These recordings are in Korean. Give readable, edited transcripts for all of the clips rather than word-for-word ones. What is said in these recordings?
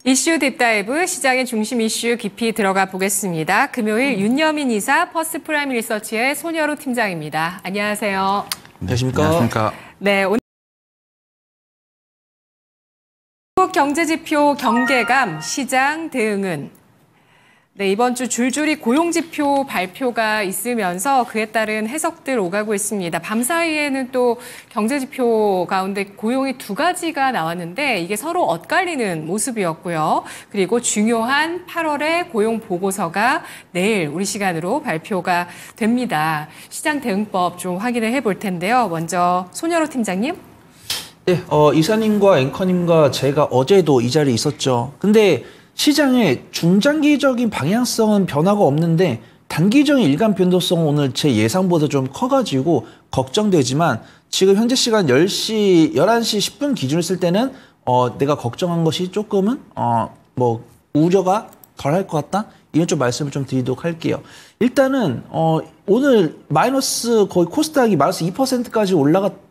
이슈 딥다이브 시장의 중심 이슈 깊이 들어가 보겠습니다. 금요일 윤여민 이사 퍼스트프라임 리서치의 손여루 팀장입니다. 안녕하세요. 안녕하십니까. 안녕하십니까. 네, 오늘 한국 경제지표 경계감, 시장 대응은 네, 이번 주 줄줄이 고용지표 발표가 있으면서 그에 따른 해석들 오가고 있습니다. 밤사이에는 또 경제지표 가운데 고용이 두 가지가 나왔는데 이게 서로 엇갈리는 모습이었고요. 그리고 중요한 8월의 고용 보고서가 내일 우리 시간으로 발표가 됩니다. 시장 대응법 좀 확인을 해볼 텐데요. 먼저 손여루 팀장님. 네, 이사님과 앵커님과 제가 어제도 이 자리에 있었죠. 근데 시장의 중장기적인 방향성은 변화가 없는데 단기적인 일간 변동성은 오늘 제 예상보다 좀 커가지고 걱정되지만 지금 현재 시간 11시 10분 기준을 쓸 때는 내가 걱정한 것이 조금은 뭐 우려가 덜할 것 같다? 이런 좀 말씀을 좀 드리도록 할게요. 일단은 오늘 마이너스 거의 코스닥이 마이너스 2%까지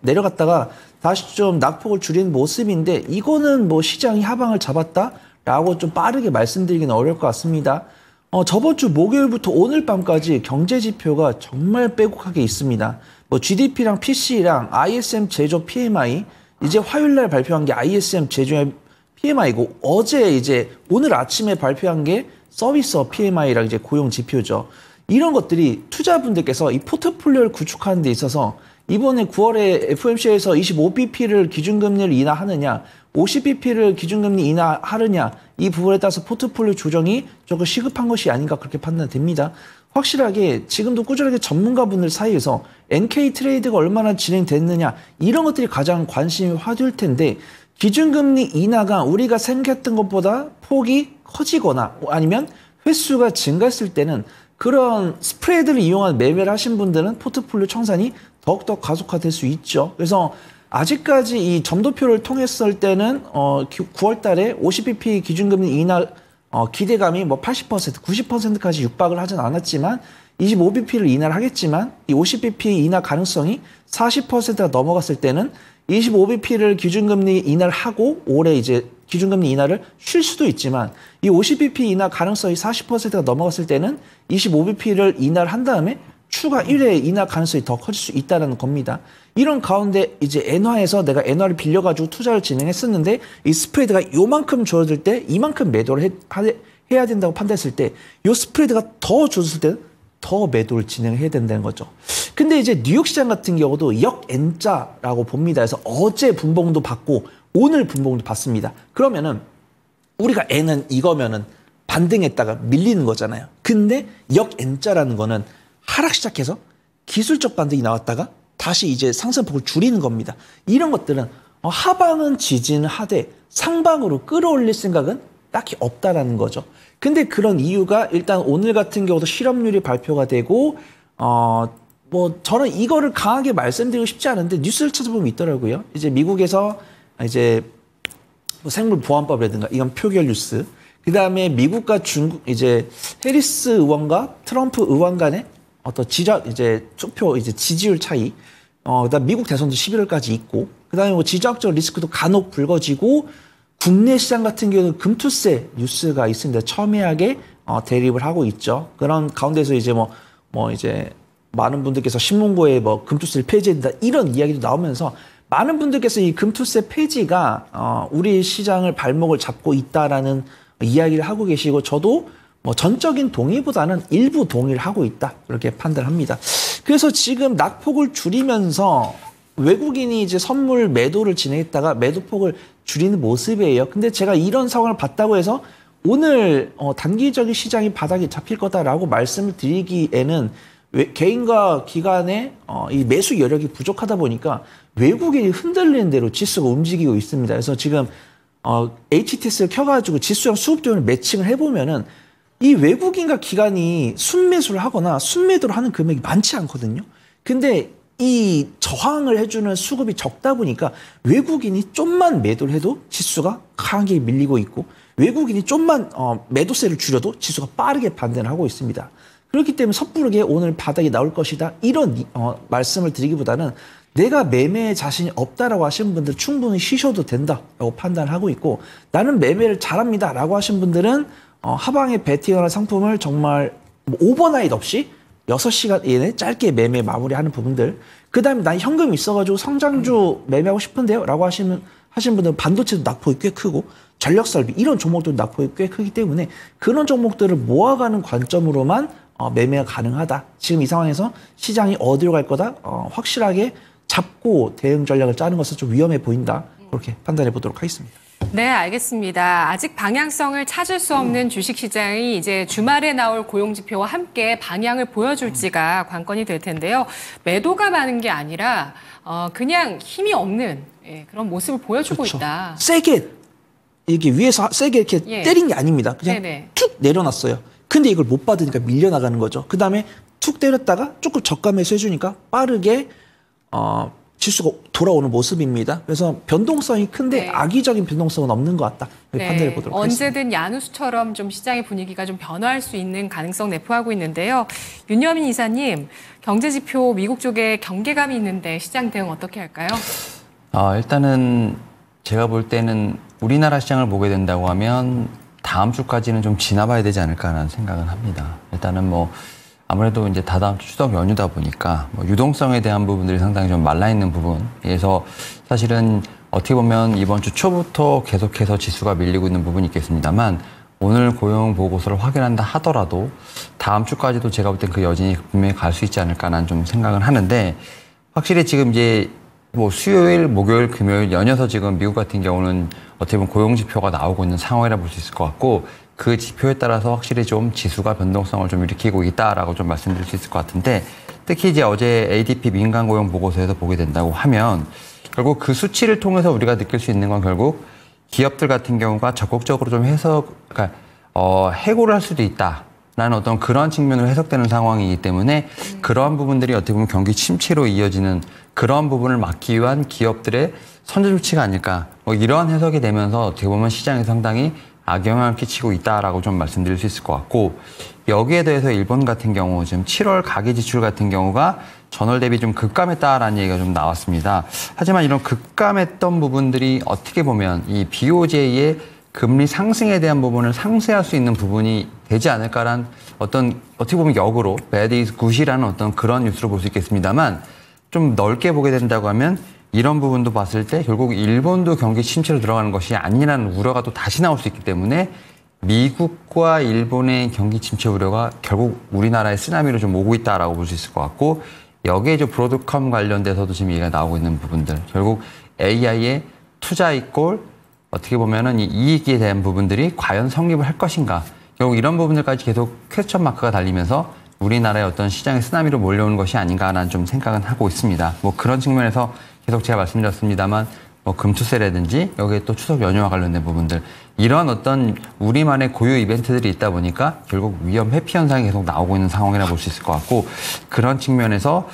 내려갔다가 다시 좀 낙폭을 줄이는 모습인데 이거는 뭐 시장이 하방을 잡았다? 라고 좀 빠르게 말씀드리기는 어려울 것 같습니다. 저번 주 목요일부터 오늘 밤까지 경제 지표가 정말 빼곡하게 있습니다. 뭐 GDP랑 PC랑 ISM 제조 PMI, 이제 화요일 날 발표한 게 ISM 제조 PMI고 어제 이제 오늘 아침에 발표한 게 서비스 PMI랑 이제 고용 지표죠. 이런 것들이 투자분들께서 이 포트폴리오를 구축하는 데 있어서 이번에 9월에 FOMC에서 25bp를 기준금리를 인하하느냐 50bp를 기준금리 인하하느냐 이 부분에 따라서 포트폴리오 조정이 조금 시급한 것이 아닌가 그렇게 판단됩니다. 확실하게 지금도 꾸준하게 전문가분들 사이에서 NK 트레이드가 얼마나 진행됐느냐 이런 것들이 가장 관심이 화두일 텐데 기준금리 인하가 우리가 생각했던 것보다 폭이 커지거나 아니면 횟수가 증가했을 때는 그런 스프레드를 이용한 매매를 하신 분들은 포트폴리오 청산이 더욱더 가속화될 수 있죠. 그래서 아직까지 이 점도표를 통했을 때는 9월 달에 50bp 기준금리 인하 기대감이 뭐 80%, 90%까지 육박을 하진 않았지만 25bp를 인하를 하겠지만 이 50bp 인하 가능성이 40%가 넘어갔을 때는 25bp를 기준금리 인하를 하고 올해 이제 기준금리 인하를 쉴 수도 있지만 이 50bp 인하 가능성이 40%가 넘어갔을 때는 25bp를 인하를 한 다음에 추가 1회 인하 가능성이 더 커질 수 있다는 겁니다. 이런 가운데 이제 엔화에서 내가 엔화를 빌려가지고 투자를 진행했었는데 이 스프레드가 요만큼 줄어들 때 이만큼 매도를 해야 된다고 판단했을 때 이 스프레드가 더 줄었을 때는 더 매도를 진행해야 된다는 거죠. 근데 이제 뉴욕 시장 같은 경우도 역N자라고 봅니다. 그래서 어제 분봉도 받고 오늘 분봉도 받습니다. 그러면은 우리가 N은 이거면은 반등했다가 밀리는 거잖아요. 근데 역N자라는 거는 하락 시작해서 기술적 반등이 나왔다가 다시 이제 상승폭을 줄이는 겁니다. 이런 것들은 하방은 지지는 하되 상방으로 끌어올릴 생각은 딱히 없다라는 거죠. 근데 그런 이유가 일단 오늘 같은 경우도 실업률이 발표가 되고 뭐 저는 이거를 강하게 말씀드리고 싶지 않은데 뉴스를 찾아보면 있더라고요. 이제 미국에서 이제 뭐 생물보안법이라든가 이건 표결 뉴스. 그다음에 미국과 중국 이제 해리스 의원과 트럼프 의원 간의 어떤 이제 투표 이제 지지율 차이. 그다음 미국 대선도 11월까지 있고 그다음에 뭐 지정학적 리스크도 간혹 불거지고 국내 시장 같은 경우는 금투세 뉴스가 있습니다. 첨예하게 대립을 하고 있죠. 그런 가운데서 이제 뭐 이제 많은 분들께서 신문고에 뭐 금투세를 폐지한다 이런 이야기도 나오면서 많은 분들께서 이 금투세 폐지가 우리 시장을 발목을 잡고 있다라는 이야기를 하고 계시고 저도 뭐 전적인 동의보다는 일부 동의를 하고 있다 그렇게 판단합니다. 그래서 지금 낙폭을 줄이면서 외국인이 이제 선물 매도를 진행했다가 매도폭을 줄이는 모습이에요. 근데 제가 이런 상황을 봤다고 해서 오늘 단기적인 시장이 바닥에 잡힐 거다라고 말씀을 드리기에는 개인과 기관의 이 매수 여력이 부족하다 보니까 외국인이 흔들리는 대로 지수가 움직이고 있습니다. 그래서 지금 HTS를 켜가지고 지수랑 수급도를 매칭을 해보면은 이 외국인과 기관이 순매수를 하거나 순매도를 하는 금액이 많지 않거든요. 근데 이 저항을 해주는 수급이 적다 보니까 외국인이 좀만 매도를 해도 지수가 강하게 밀리고 있고 외국인이 좀만 매도세를 줄여도 지수가 빠르게 반등을 하고 있습니다. 그렇기 때문에 섣부르게 오늘 바닥이 나올 것이다 이런 말씀을 드리기보다는 내가 매매에 자신이 없다라고 하시는 분들 충분히 쉬셔도 된다라고 판단하고 있고, 나는 매매를 잘합니다라고 하신 분들은 하방에 베팅하는 상품을 정말 오버나잇 없이 6시간 이내에 짧게 매매 마무리하는 부분들, 그 다음에 난 현금이 있어가지고 성장주 매매하고 싶은데요 라고 하신 분들은 반도체도 낙폭이 꽤 크고 전력설비 이런 종목들도 낙폭이 꽤 크기 때문에 그런 종목들을 모아가는 관점으로만 매매가 가능하다. 지금 이 상황에서 시장이 어디로 갈 거다 확실하게 잡고 대응 전략을 짜는 것은 좀 위험해 보인다. 그렇게 판단해 보도록 하겠습니다. 네, 알겠습니다. 아직 방향성을 찾을 수 없는 주식시장이 이제 주말에 나올 고용지표와 함께 방향을 보여줄지가 관건이 될 텐데요. 매도가 많은 게 아니라 그냥 힘이 없는 그런 모습을 보여주고 그렇죠. 있다. 세게 이게 위에서 세게 이렇게 때린 게 아닙니다. 그냥 툭 내려놨어요. 근데 이걸 못 받으니까 밀려나가는 거죠. 그 다음에 툭 때렸다가 조금 저가매수 해주니까 빠르게 지수가 돌아오는 모습입니다. 그래서 변동성이 큰데 악의적인 변동성은 없는 것 같다. 판단해 보도록 하겠습니다. 언제든 야누스처럼 좀 시장의 분위기가 좀 변화할 수 있는 가능성 내포하고 있는데요. 윤여민 이사님, 경제지표 미국 쪽에 경계감이 있는데 시장 대응 어떻게 할까요? 일단은 제가 볼 때는 우리나라 시장을 보게 된다고 하면 다음 주까지는 좀 지나봐야 되지 않을까라는 생각은 합니다. 일단은 아무래도 이제 다다음 주 추석 연휴다 보니까 유동성에 대한 부분들이 상당히 좀 말라있는 부분에서 사실은 어떻게 보면 이번 주 초부터 계속해서 지수가 밀리고 있는 부분이 있겠습니다만 오늘 고용 보고서를 확인한다 하더라도 다음 주까지도 제가 볼 땐 그 여진이 분명히 갈 수 있지 않을까라는 좀 생각은 하는데, 확실히 지금 이제 수요일, 목요일, 금요일 연이어서 지금 미국 같은 경우는 어떻게 보면 고용 지표가 나오고 있는 상황이라 볼 수 있을 것 같고, 그 지표에 따라서 확실히 좀 지수가 변동성을 좀 일으키고 있다라고 좀 말씀드릴 수 있을 것 같은데, 특히 이제 어제 ADP 민간 고용 보고서에서 보게 된다고 하면 결국 그 수치를 통해서 우리가 느낄 수 있는 건 결국 기업들 같은 경우가 적극적으로 좀 그러니까 해고를 할 수도 있다라는 어떤 그런 측면으로 해석되는 상황이기 때문에 그러한 부분들이 어떻게 보면 경기 침체로 이어지는 그런 부분을 막기 위한 기업들의 선제 조치가 아닐까, 이러한 해석이 되면서 어떻게 보면 시장에 상당히 악영향을 끼치고 있다라고 좀 말씀드릴 수 있을 것 같고, 여기에 대해서 일본 같은 경우 지금 7월 가계 지출 같은 경우가 전월 대비 좀 급감했다라는 얘기가 좀 나왔습니다. 하지만 이런 급감했던 부분들이 어떻게 보면 이 BOJ의 금리 상승에 대한 부분을 상쇄할 수 있는 부분이 되지 않을까라는 어떻게 보면 역으로 bad is good이라는 어떤 그런 뉴스로 볼 수 있겠습니다만, 좀 넓게 보게 된다고 하면 이런 부분도 봤을 때 결국 일본도 경기 침체로 들어가는 것이 아니라는 우려가 또 다시 나올 수 있기 때문에 미국과 일본의 경기 침체 우려가 결국 우리나라의 쓰나미로 좀 오고 있다라고 볼 수 있을 것 같고, 여기에 이제 브로드컴 관련돼서도 지금 얘기가 나오고 있는 부분들, 결국 AI의 투자 이꼴 어떻게 보면은 이 이익에 대한 부분들이 과연 성립을 할 것인가, 결국 이런 부분들까지 계속 퀘스천 마크가 달리면서 우리나라의 어떤 시장의 쓰나미로 몰려오는 것이 아닌가라는 좀 생각은 하고 있습니다. 그런 측면에서 계속 제가 말씀드렸습니다만 금투세라든지 여기에 또 추석 연휴와 관련된 부분들, 이런 어떤 우리만의 고유 이벤트들이 있다 보니까 결국 위험 회피 현상이 계속 나오고 있는 상황이라 볼 수 있을 것 같고, 그런 측면에서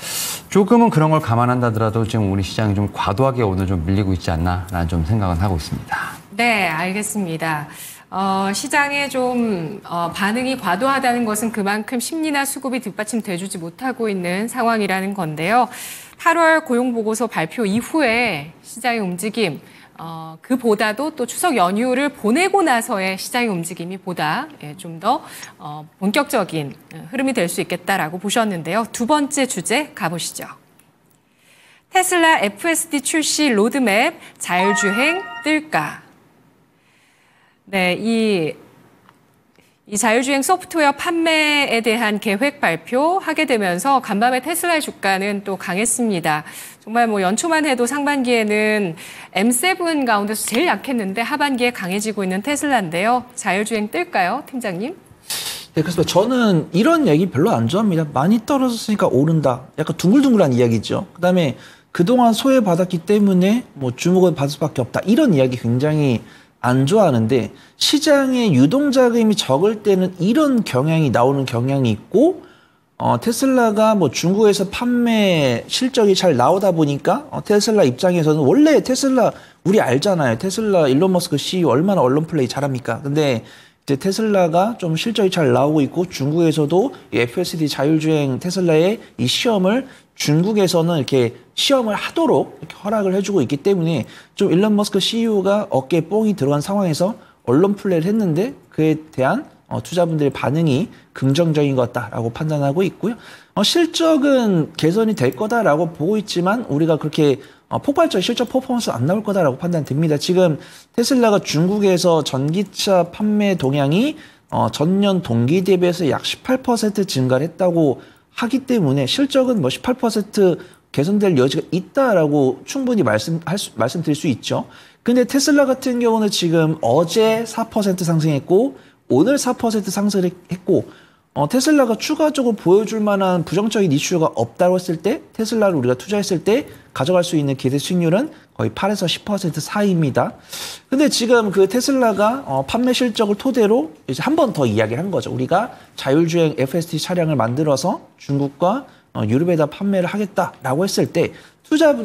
조금은 그런 걸 감안한다더라도 지금 우리 시장이 좀 과도하게 오늘 좀 밀리고 있지 않나라는 좀 생각은 하고 있습니다. 네, 알겠습니다. 시장에 좀 반응이 과도하다는 것은 그만큼 심리나 수급이 뒷받침돼주지 못하고 있는 상황이라는 건데요. 8월 고용보고서 발표 이후에 시장의 움직임, 그보다도 또 추석 연휴를 보내고 나서의 시장의 움직임이 보다 좀 더 본격적인 흐름이 될 수 있겠다라고 보셨는데요. 두 번째 주제 가보시죠. 테슬라 FSD 출시 로드맵 자율주행 뜰까? 네, 이 자율주행 소프트웨어 판매에 대한 계획 발표하게 되면서 간밤에 테슬라의 주가는 또 강했습니다. 정말 연초만 해도 상반기에는 M7 가운데서 제일 약했는데 하반기에 강해지고 있는 테슬라인데요. 자율주행 뜰까요, 팀장님? 네, 그래서 저는 이런 얘기 별로 안 좋아합니다. 많이 떨어졌으니까 오른다. 약간 둥글둥글한 이야기죠. 그다음에 그동안 소외받았기 때문에 주목을 받을 수밖에 없다. 이런 이야기 굉장히 안 좋아하는데, 시장에 유동자금이 적을 때는 이런 경향이 나오는 경향이 있고, 테슬라가 중국에서 판매 실적이 잘 나오다 보니까 테슬라 입장에서는, 원래 테슬라 우리 알잖아요. 테슬라 일론 머스크 CEO 얼마나 언론 플레이 잘합니까? 근데 이제 테슬라가 좀 실적이 잘 나오고 있고 중국에서도 이 FSD 자율주행 테슬라의 이 시험을 중국에서는 이렇게 시험을 하도록 이렇게 허락을 해주고 있기 때문에 좀 일론 머스크 CEO가 어깨에 뽕이 들어간 상황에서 언론 플레이를 했는데 그에 대한 투자분들의 반응이 긍정적인 것 같다라고 판단하고 있고요. 실적은 개선이 될 거다라고 보고 있지만 우리가 그렇게 폭발적 실적 퍼포먼스 안 나올 거다라고 판단됩니다. 지금 테슬라가 중국에서 전기차 판매 동향이 전년 동기 대비해서 약 18% 증가를 했다고 하기 때문에 실적은 뭐 18% 개선될 여지가 있다라고 충분히 말씀드릴 수 있죠. 근데 테슬라 같은 경우는 지금 어제 4% 상승했고 오늘 4% 상승을 했고 테슬라가 추가적으로 보여줄 만한 부정적인 이슈가 없다고 했을 때 테슬라를 우리가 투자했을 때 가져갈 수 있는 기대 수익률은 거의 8에서 10% 사이입니다. 근데 지금 그 테슬라가 판매 실적을 토대로 이제 한 번 더 이야기를 한 거죠. 우리가 자율주행 FSD 차량을 만들어서 중국과 유럽에다 판매를 하겠다라고 했을 때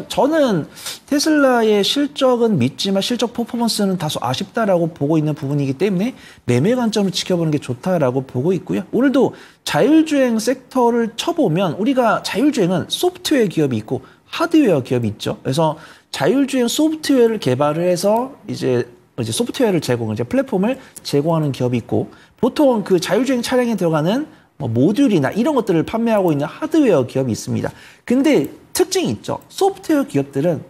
저는 테슬라의 실적은 믿지만 실적 퍼포먼스는 다소 아쉽다라고 보고 있는 부분이기 때문에 매매 관점을 지켜보는 게 좋다라고 보고 있고요. 오늘도 자율주행 섹터를 쳐보면 우리가 자율주행은 소프트웨어 기업이 있고 하드웨어 기업이 있죠. 그래서 자율주행 소프트웨어를 개발을 해서 이제 소프트웨어를 이제 플랫폼을 제공하는 기업이 있고 보통 그 자율주행 차량에 들어가는 모듈이나 이런 것들을 판매하고 있는 하드웨어 기업이 있습니다. 근데 특징이 있죠. 소프트웨어 기업들은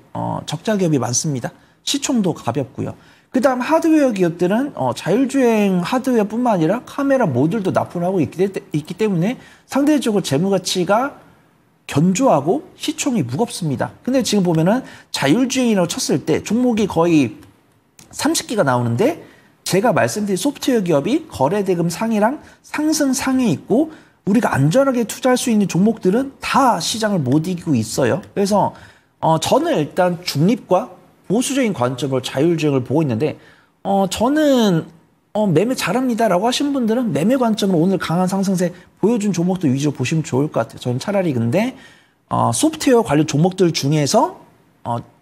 적자 기업이 많습니다. 시총도 가볍고요. 그 다음 하드웨어 기업들은 자율주행 하드웨어뿐만 아니라 카메라 모듈도 납품을 하고 있기 때문에 상대적으로 재무가치가 견조하고 시총이 무겁습니다. 근데 지금 보면은 자율주행이라고 쳤을 때 종목이 거의 30개가 나오는데 제가 말씀드린 소프트웨어 기업이 거래대금 상위랑 상승 상위에 있고 우리가 안전하게 투자할 수 있는 종목들은 다 시장을 못 이기고 있어요. 그래서 저는 일단 중립과 보수적인 관점으로 자율주행을 보고 있는데 저는 매매 잘합니다라고 하신 분들은 매매 관점으로 오늘 강한 상승세 보여준 종목도 위주로 보시면 좋을 것 같아요. 저는 차라리 근데 소프트웨어 관련 종목들 중에서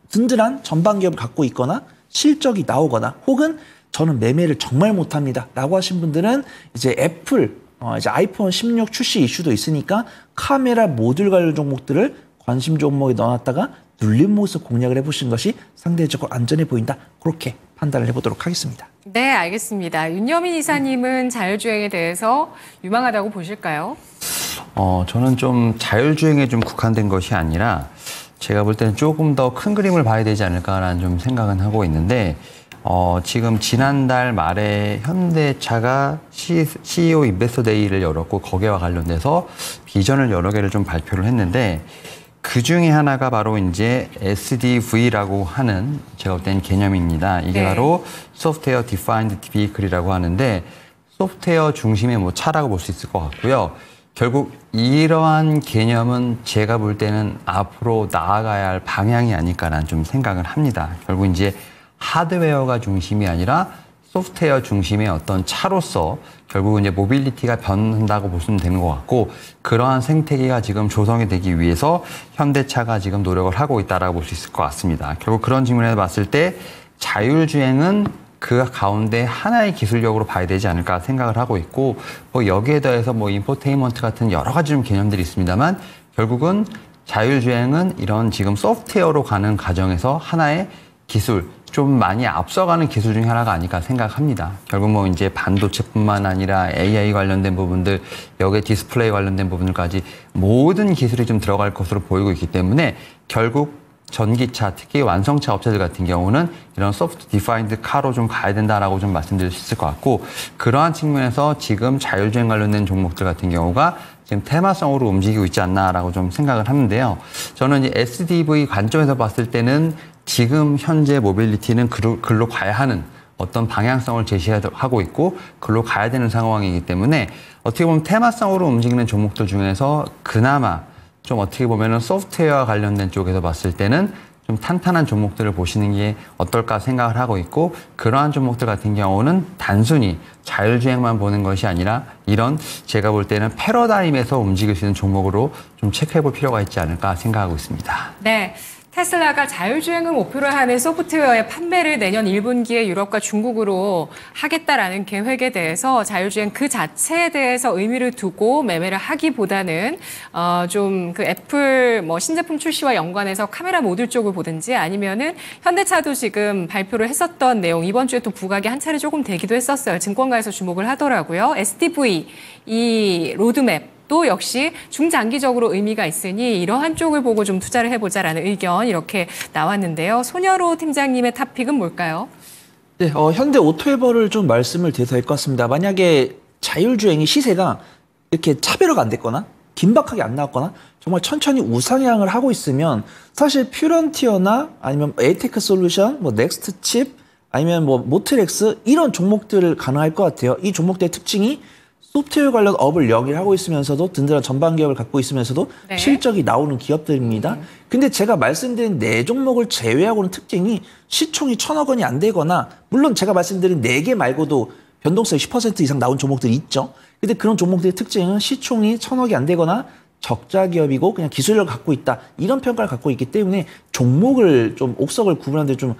든든한 전방 기업을 갖고 있거나 실적이 나오거나 혹은 저는 매매를 정말 못합니다 라고 하신 분들은 이제 애플 이제 아이폰 16 출시 이슈도 있으니까 카메라 모듈 관련 종목들을 관심 종목에 넣어놨다가 눌림 모습 공략을 해보시는 것이 상대적으로 안전해 보인다. 그렇게 판단을 해보도록 하겠습니다. 네, 알겠습니다. 윤여민 이사님은 자율주행에 대해서 유망하다고 보실까요? 저는 좀 자율주행에 좀 국한된 것이 아니라 제가 볼 때는 조금 더 큰 그림을 봐야 되지 않을까라는 좀 생각은 하고 있는데 지금 지난달 말에 현대차가 CEO 인베스터 데이를 열었고 거기와 관련돼서 비전을 여러 개를 좀 발표를 했는데 그 중에 하나가 바로 이제 SDV라고 하는 제가 볼 때는 개념입니다. 이게 네. 바로 소프트웨어 디파인드 비클이라고 하는데 소프트웨어 중심의 뭐 차라고 볼 수 있을 것 같고요. 결국 이러한 개념은 제가 볼 때는 앞으로 나아가야 할 방향이 아닐까라는 좀 생각을 합니다. 결국 이제 하드웨어가 중심이 아니라 소프트웨어 중심의 어떤 차로서 결국은 이제 모빌리티가 변한다고 보시면 되는 것 같고 그러한 생태계가 지금 조성이 되기 위해서 현대차가 지금 노력을 하고 있다라고 볼 수 있을 것 같습니다. 결국 그런 측면에서 봤을 때 자율주행은 그 가운데 하나의 기술력으로 봐야 되지 않을까 생각을 하고 있고 뭐 여기에 더해서 뭐 인포테인먼트 같은 여러 가지 좀 개념들이 있습니다만 결국은 자율주행은 이런 지금 소프트웨어로 가는 과정에서 하나의 기술 좀 많이 앞서가는 기술 중에 하나가 아닐까 생각합니다. 결국 뭐 이제 반도체뿐만 아니라 AI 관련된 부분들, 여기에 디스플레이 관련된 부분들까지 모든 기술이 좀 들어갈 것으로 보이고 있기 때문에 결국 전기차, 특히 완성차 업체들 같은 경우는 이런 소프트 디파인드 카로 좀 가야 된다라고 좀 말씀드릴 수 있을 것 같고 그러한 측면에서 지금 자율주행 관련된 종목들 같은 경우가 지금 테마성으로 움직이고 있지 않나라고 좀 생각을 하는데요. 저는 이제 SDV 관점에서 봤을 때는 지금 현재 모빌리티는 글로 가야 하는 어떤 방향성을 제시하고 있고 글로 가야 되는 상황이기 때문에 어떻게 보면 테마성으로 움직이는 종목들 중에서 그나마 좀 어떻게 보면은 소프트웨어와 관련된 쪽에서 봤을 때는 좀 탄탄한 종목들을 보시는 게 어떨까 생각을 하고 있고 그러한 종목들 같은 경우는 단순히 자율주행만 보는 것이 아니라 이런 제가 볼 때는 패러다임에서 움직일 수 있는 종목으로 좀 체크해 볼 필요가 있지 않을까 생각하고 있습니다. 네. 테슬라가 자율주행을 목표로 하는 소프트웨어의 판매를 내년 1분기에 유럽과 중국으로 하겠다라는 계획에 대해서 자율주행 그 자체에 대해서 의미를 두고 매매를 하기보다는 좀 그 애플 뭐 신제품 출시와 연관해서 카메라 모듈 쪽을 보든지 아니면은 현대차도 지금 발표를 했었던 내용 이번 주에 또 부각이 한 차례 조금 되기도 했었어요. 증권가에서 주목을 하더라고요. SDV 이 로드맵 또 역시 중장기적으로 의미가 있으니 이러한 쪽을 보고 좀 투자를 해보자라는 의견 이렇게 나왔는데요. 손여로 팀장님의 탑픽은 뭘까요? 네, 현대 오토에버를 좀 말씀을 드려도 될 것 같습니다. 만약에 자율주행의 시세가 이렇게 차별화가 안 됐거나 긴박하게 안 나왔거나 정말 천천히 우상향을 하고 있으면 사실 퓨런티어나 아니면 에이테크 솔루션, 뭐 넥스트 칩 아니면 뭐 모트렉스 이런 종목들을 가능할 것 같아요. 이 종목들의 특징이 소프트웨어 관련 업을 영위하고 있으면서도 든든한 전방 기업을 갖고 있으면서도 네. 실적이 나오는 기업들입니다. 근데 제가 말씀드린 4종목을 제외하고는 특징이 시총이 1,000억 원이 안 되거나 물론 제가 말씀드린 4개 말고도 변동성이 10% 이상 나온 종목들이 있죠. 근데 그런 종목들의 특징은 시총이 1,000억이 안 되거나 적자 기업이고 그냥 기술력을 갖고 있다. 이런 평가를 갖고 있기 때문에 종목을 좀 옥석을 구분하는 데 좀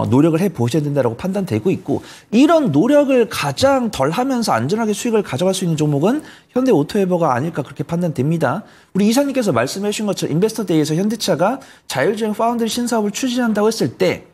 노력을 해보셔야 된다고 판단되고 있고 이런 노력을 가장 덜 하면서 안전하게 수익을 가져갈 수 있는 종목은 현대 오토에버가 아닐까 그렇게 판단됩니다. 우리 이사님께서 말씀해 주신 것처럼 인베스터데이에서 현대차가 자율주행 파운드리 신사업을 추진한다고 했을 때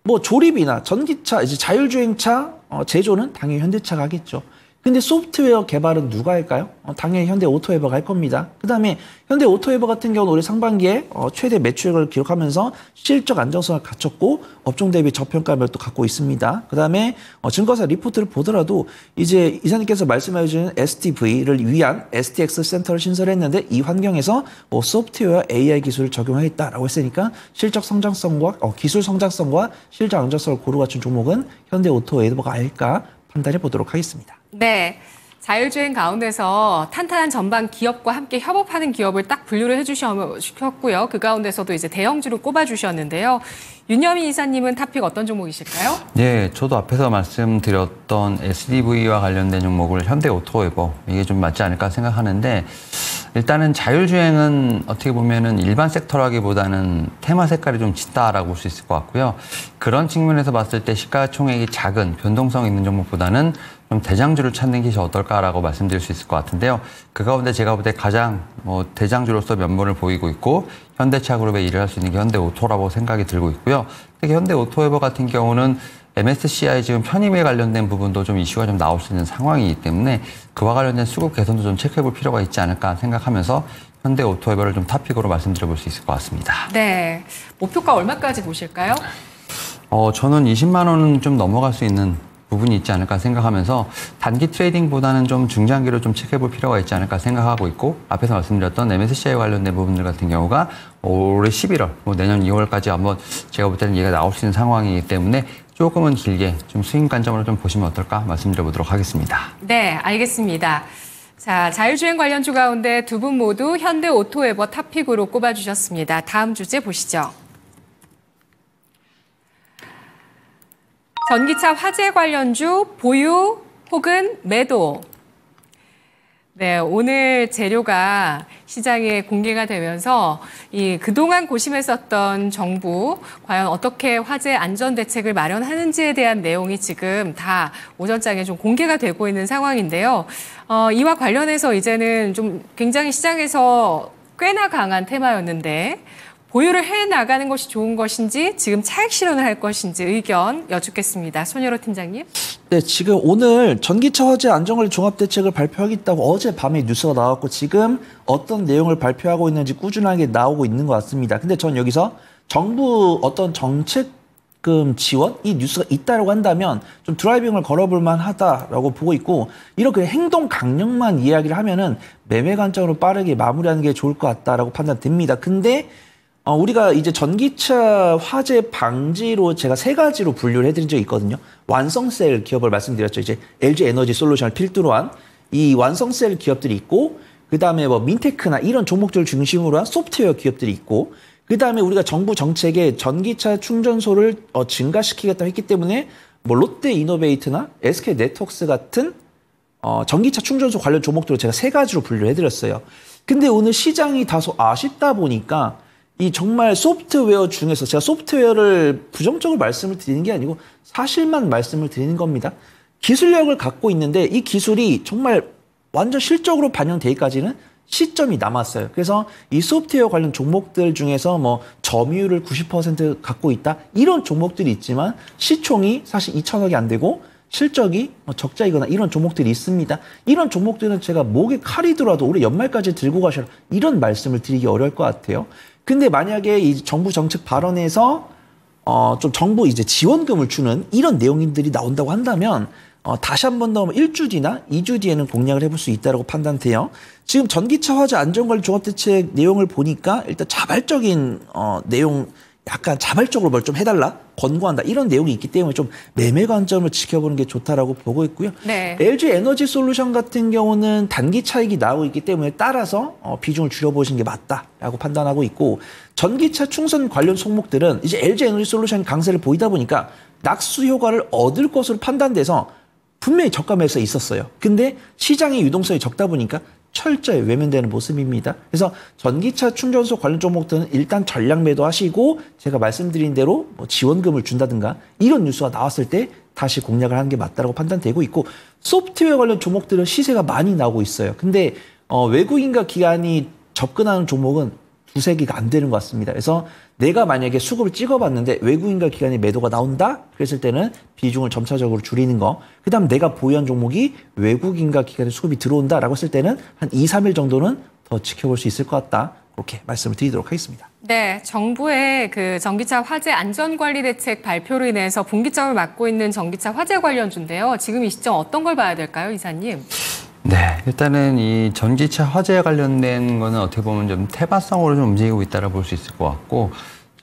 뭐 조립이나 전기차, 이제 자율주행차 제조는 당연히 현대차가 하겠죠. 근데 소프트웨어 개발은 누가 할까요? 당연히 현대 오토에버가 할 겁니다. 그다음에 현대 오토에버 같은 경우는 올해 상반기에 최대 매출액을 기록하면서 실적 안정성을 갖췄고 업종 대비 저평가를 또 갖고 있습니다. 그다음에 증권사 리포트를 보더라도 이제 이사님께서 말씀해 주신 SDV를 위한 STX 센터를 신설했는데 이 환경에서 소프트웨어 AI 기술을 적용하겠다라고 했으니까 실적 성장성과 기술 성장성과 실적 안정성을 고루 갖춘 종목은 현대 오토에버가 아닐까 판단해 보도록 하겠습니다. 네. 자율주행 가운데서 탄탄한 전방 기업과 함께 협업하는 기업을 딱 분류를 해주셨고요. 그 가운데서도 이제 대형주를 꼽아주셨는데요. 윤여민 이사님은 탑픽 어떤 종목이실까요? 네, 저도 앞에서 말씀드렸던 SDV와 관련된 종목을 현대 오토에버 이게 좀 맞지 않을까 생각하는데 일단은 자율주행은 어떻게 보면은 일반 섹터라기보다는 테마 색깔이 좀 짙다라고 볼 수 있을 것 같고요. 그런 측면에서 봤을 때 시가총액이 작은 변동성 있는 종목보다는 좀 대장주를 찾는 것이 어떨까라고 말씀드릴 수 있을 것 같은데요. 그 가운데 제가 볼 때 가장 대장주로서 면모를 보이고 있고 현대차 그룹에 일을 할 수 있는 게 현대오토라고 생각이 들고 있고요. 특히 현대오토에버 같은 경우는 MSCI 지금 편입에 관련된 부분도 좀 이슈가 좀 나올 수 있는 상황이기 때문에 그와 관련된 수급 개선도 좀 체크해 볼 필요가 있지 않을까 생각하면서 현대오토에버를 좀 탑픽으로 말씀드려 볼 수 있을 것 같습니다. 네. 목표가 얼마까지 보실까요? 저는 20만 원은 좀 넘어갈 수 있는 부분이 있지 않을까 생각하면서 단기 트레이딩보다는 좀 중장기로 좀 체크해 볼 필요가 있지 않을까 생각하고 있고 앞에서 말씀드렸던 MSCI 관련된 부분들 같은 경우가 올해 11월, 내년 2월까지 한번 제가 볼 때는 얘가 나올 수 있는 상황이기 때문에 조금은 길게 좀 수익 관점으로 좀 보시면 어떨까 말씀드려 보도록 하겠습니다. 네, 알겠습니다. 자, 자율주행 관련주 가운데 두 분 모두 현대 오토에버 탑픽으로 꼽아주셨습니다. 다음 주제 보시죠. 전기차 화재 관련주 보유 혹은 매도. 네, 오늘 재료가 시장에 공개가 되면서 그동안 고심했었던 정부 과연 어떻게 화재 안전 대책을 마련하는지에 대한 내용이 지금 다 오전장에 좀 공개가 되고 있는 상황인데요. 이와 관련해서 이제는 좀 굉장히 시장에서 꽤나 강한 테마였는데 보유를 해나가는 것이 좋은 것인지 지금 차익 실현을 할 것인지 의견 여쭙겠습니다. 손여로 팀장님. 네, 지금 오늘 전기차 화재 안전관리 종합대책을 발표하겠다고 어젯밤에 뉴스가 나왔고 지금 어떤 내용을 발표하고 있는지 꾸준하게 나오고 있는 것 같습니다. 근데 전 여기서 정부 어떤 정책금 지원? 이 뉴스가 있다고 한다면 좀 드라이빙을 걸어볼 만하다라고 보고 있고 이렇게 행동 강령만 이야기를 하면은 매매 관점으로 빠르게 마무리하는 게 좋을 것 같다라고 판단됩니다. 근데 우리가 이제 전기차 화재 방지로 제가 3가지로 분류를 해드린 적이 있거든요. 완성셀 기업을 말씀드렸죠. 이제 LG 에너지 솔루션을 필두로 한 이 완성셀 기업들이 있고, 그 다음에 뭐 민테크나 이런 종목들을 중심으로 한 소프트웨어 기업들이 있고, 그 다음에 우리가 정부 정책에 전기차 충전소를 증가시키겠다고 했기 때문에 뭐 롯데 이노베이트나 SK 네트워크스 같은 전기차 충전소 관련 종목들을 제가 3가지로 분류를 해드렸어요. 근데 오늘 시장이 다소 아쉽다 보니까 이 정말 소프트웨어 중에서 제가 소프트웨어를 부정적으로 말씀을 드리는 게 아니고 사실만 말씀을 드리는 겁니다. 기술력을 갖고 있는데 이 기술이 정말 완전 실적으로 반영되기까지는 시점이 남았어요. 그래서 이 소프트웨어 관련 종목들 중에서 뭐 점유율을 90% 갖고 있다 이런 종목들이 있지만 시총이 사실 2천억이 안 되고 실적이 적자이거나 이런 종목들이 있습니다. 이런 종목들은 제가 목에 칼이 들어도 올해 연말까지 들고 가셔라 이런 말씀을 드리기 어려울 것 같아요. 근데 만약에 이 정부 정책 발언에서 좀 정부 이제 지원금을 주는 이런 내용들이 나온다고 한다면 다시 한 번 더 1주 뒤나 2주 뒤에는 공략을 해볼 수 있다고 판단돼요. 지금 전기차 화재 안전관리 종합대책 내용을 보니까 일단 자발적인 내용 약간 자발적으로 뭘 좀 해달라 권고한다 이런 내용이 있기 때문에 좀 매매 관점을 지켜보는 게 좋다라고 보고 있고요. 네. LG 에너지 솔루션 같은 경우는 단기 차익이 나오고 있기 때문에 따라서 비중을 줄여보시는 게 맞다라고 판단하고 있고 전기차 충전 관련 종목들은 이제 LG 에너지 솔루션 강세를 보이다 보니까 낙수 효과를 얻을 것으로 판단돼서 분명히 저가 매수가 있었어요. 근데 시장의 유동성이 적다 보니까 철저히 외면되는 모습입니다. 그래서 전기차 충전소 관련 종목들은 일단 전량 매도하시고 제가 말씀드린 대로 뭐 지원금을 준다든가 이런 뉴스가 나왔을 때 다시 공략을 하는 게 맞다고 판단되고 있고 소프트웨어 관련 종목들은 시세가 많이 나오고 있어요. 근데 외국인과 기관이 접근하는 종목은 두세 개가 안 되는 것 같습니다. 그래서 내가 만약에 수급을 찍어봤는데 외국인과 기관의 매도가 나온다? 그랬을 때는 비중을 점차적으로 줄이는 거. 그 다음 내가 보유한 종목이 외국인과 기관의 수급이 들어온다라고 했을 때는 한 2, 3일 정도는 더 지켜볼 수 있을 것 같다. 그렇게 말씀을 드리도록 하겠습니다. 네, 정부의 그 전기차 화재 안전관리 대책 발표로 인해서 분기점을 맞고 있는 전기차 화재 관련주인데요. 지금 이 시점 어떤 걸 봐야 될까요, 이사님? 네, 일단은 이 전기차 화재에 관련된 거는 어떻게 보면 좀 태반성으로 좀 움직이고 있다고 볼 수 있을 것 같고,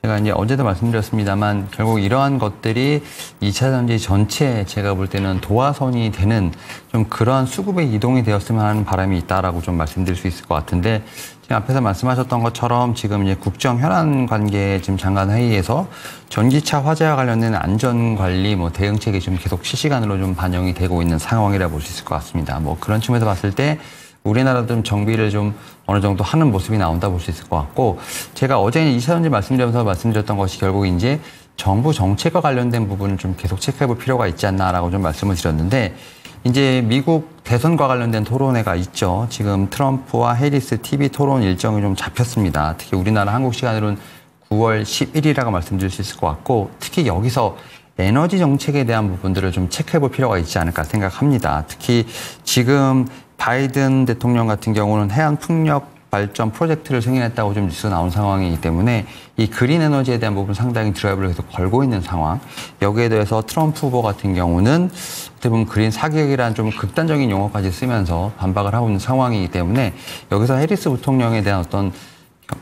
제가 이제 어제도 말씀드렸습니다만 결국 이러한 것들이 2차 전지 전체에 제가 볼 때는 도화선이 되는 좀 그러한 수급의 이동이 되었으면 하는 바람이 있다라고 좀 말씀드릴 수 있을 것 같은데, 지금 앞에서 말씀하셨던 것처럼 지금 이제 국정 현안 관계 지금 장관 회의에서 전기차 화재와 관련된 안전관리 뭐 대응책이 지금 계속 실시간으로 좀 반영이 되고 있는 상황이라 볼 수 있을 것 같습니다. 뭐 그런 측면에서 봤을 때 우리나라도 좀 정비를 좀 어느 정도 하는 모습이 나온다 볼 수 있을 것 같고, 제가 어제 2차 전지 말씀드리면서 말씀드렸던 것이 결국 이제 정부 정책과 관련된 부분을 좀 계속 체크해 볼 필요가 있지 않나라고 좀 말씀을 드렸는데, 이제 미국 대선과 관련된 토론회가 있죠. 지금 트럼프와 해리스 TV 토론 일정이 좀 잡혔습니다. 특히 우리나라 한국 시간으로는 9월 10일이라고 말씀드릴 수 있을 것 같고, 특히 여기서 에너지 정책에 대한 부분들을 좀 체크해 볼 필요가 있지 않을까 생각합니다. 특히 지금 바이든 대통령 같은 경우는 해안 풍력 발전 프로젝트를 승인했다고 좀 뉴스가 나온 상황이기 때문에 이 그린 에너지에 대한 부분 상당히 드라이브를 계속 걸고 있는 상황. 여기에 대해서 트럼프 후보 같은 경우는 어떻게 보면 그린 사격이라는 좀 극단적인 용어까지 쓰면서 반박을 하고 있는 상황이기 때문에 여기서 해리스 부통령에 대한 어떤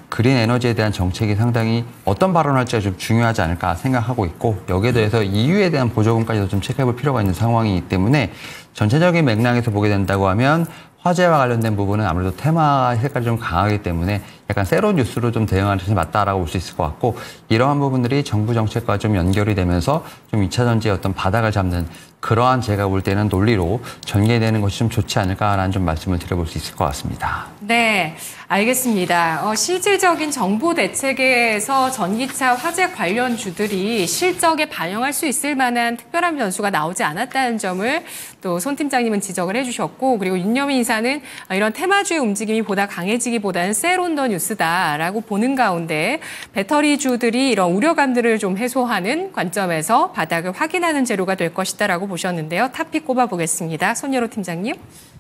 그린 에너지에 대한 정책이 상당히 어떤 발언을 할지가 좀 중요하지 않을까 생각하고 있고, 여기에 대해서 EU에 대한 보조금까지도 좀 체크해 볼 필요가 있는 상황이기 때문에 전체적인 맥락에서 보게 된다고 하면 화재와 관련된 부분은 아무래도 테마 색깔이 좀 강하기 때문에 약간 세로 뉴스로 좀 대응하는 것이 맞다라고 볼 수 있을 것 같고, 이러한 부분들이 정부 정책과 좀 연결이 되면서 좀 2차 전지의 어떤 바닥을 잡는 그러한 제가 볼 때는 논리로 전개되는 것이 좀 좋지 않을까라는 좀 말씀을 드려볼 수 있을 것 같습니다. 네, 알겠습니다. 실질적인 정부 대책에서 전기차 화재 관련주들이 실적에 반영할 수 있을 만한 특별한 변수가 나오지 않았다는 점을 또 손 팀장님은 지적을 해주셨고, 그리고 윤여민 이사는 이런 테마주의 움직임이 보다 강해지기보다는 셀온더 뉴스다라고 보는 가운데 배터리주들이 이런 우려감들을 좀 해소하는 관점에서 바닥을 확인하는 재료가 될 것이다라고 보셨는데요. 탑픽 꼽아보겠습니다. 손여로 팀장님.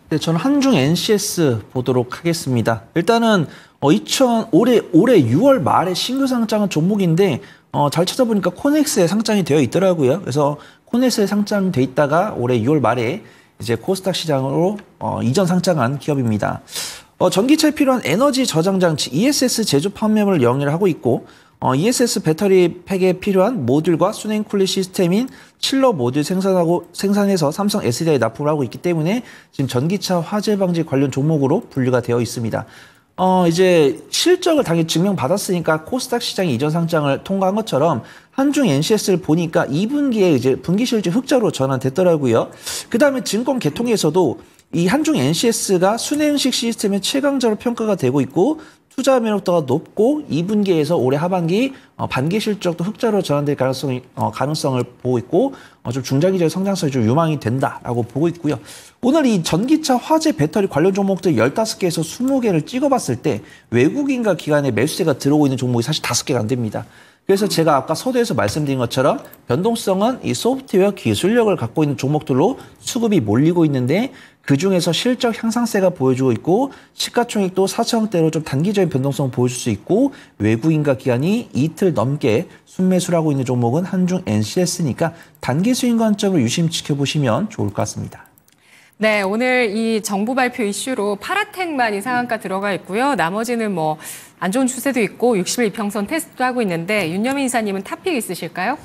네, 저는 한중 NCS 보도록 하겠습니다. 일단은 올해 6월 말에 신규 상장한 종목인데 잘 찾아보니까 코넥스에 상장이 되어 있더라고요. 그래서 코넥스에 상장돼 있다가 올해 6월 말에 이제 코스닥 시장으로 이전 상장한 기업입니다. 전기차에 필요한 에너지 저장 장치 ESS 제조 판매를 영위를 하고 있고, ESS 배터리 팩에 필요한 모듈과 순행 쿨링 시스템인 칠러 모듈 생산해서 삼성 SDI에 납품을 하고 있기 때문에 지금 전기차 화재 방지 관련 종목으로 분류가 되어 있습니다. 이제 실적을 당연히 증명받았으니까 코스닥 시장이 이전 상장을 통과한 것처럼 한중 NCS를 보니까 2분기에 이제 분기 실적 흑자로 전환됐더라고요. 그 다음에 증권 개통에서도 이 한중 NCS가 순행식 시스템의 최강자로 평가가 되고 있고, 투자 매력도가 높고 2분기에서 올해 하반기 반기 실적도 흑자로 전환될 가능성을 보고 있고 좀 중장기적 성장성이 좀 유망이 된다라고 보고 있고요. 오늘 이 전기차, 화재, 배터리 관련 종목들 15개에서 20개를 찍어봤을 때 외국인과 기관의 매수세가 들어오고 있는 종목이 사실 5개가 안 됩니다. 그래서 제가 아까 서두에서 말씀드린 것처럼 변동성은 이 소프트웨어 기술력을 갖고 있는 종목들로 수급이 몰리고 있는데 그중에서 실적 향상세가 보여주고 있고 시가총액도 4천억대로 좀 단기적인 변동성을 보여줄 수 있고 외국인과 기관이 이틀 넘게 순매수를 하고 있는 종목은 한중 NCS니까 단기 수익 관점으로 유심히 지켜보시면 좋을 것 같습니다. 네, 오늘 이 정부 발표 이슈로 파라텍만이 상한가 들어가 있고요. 나머지는 뭐 안 좋은 추세도 있고 60일 이평선 테스트도 하고 있는데 윤여민 이사님은 탑픽 있으실까요?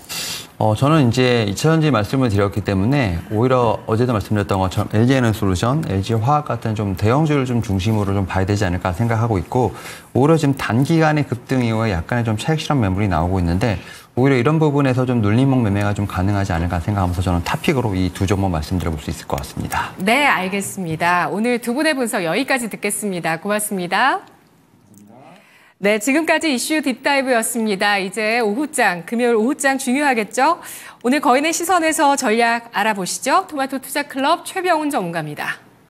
저는 이제 2차전지 말씀을 드렸기 때문에 오히려 어제도 말씀드렸던 것처럼 LG에너솔루션, LG화학 같은 좀 대형주를 좀 중심으로 좀 봐야 되지 않을까 생각하고 있고 오히려 지금 단기간의 급등 이후에 약간의 좀 차익 실현 매물이 나오고 있는데 오히려 이런 부분에서 좀 눌림목 매매가 좀 가능하지 않을까 생각하면서 저는 탑픽으로 이 두 종목 말씀드려볼 수 있을 것 같습니다. 네, 알겠습니다. 오늘 두 분의 분석 여기까지 듣겠습니다. 고맙습니다. 네, 지금까지 이슈 딥다이브였습니다. 이제 오후장, 금요일 오후장 중요하겠죠? 오늘 거인의 시선에서 전략 알아보시죠. 토마토 투자클럽 최병훈 전문가입니다.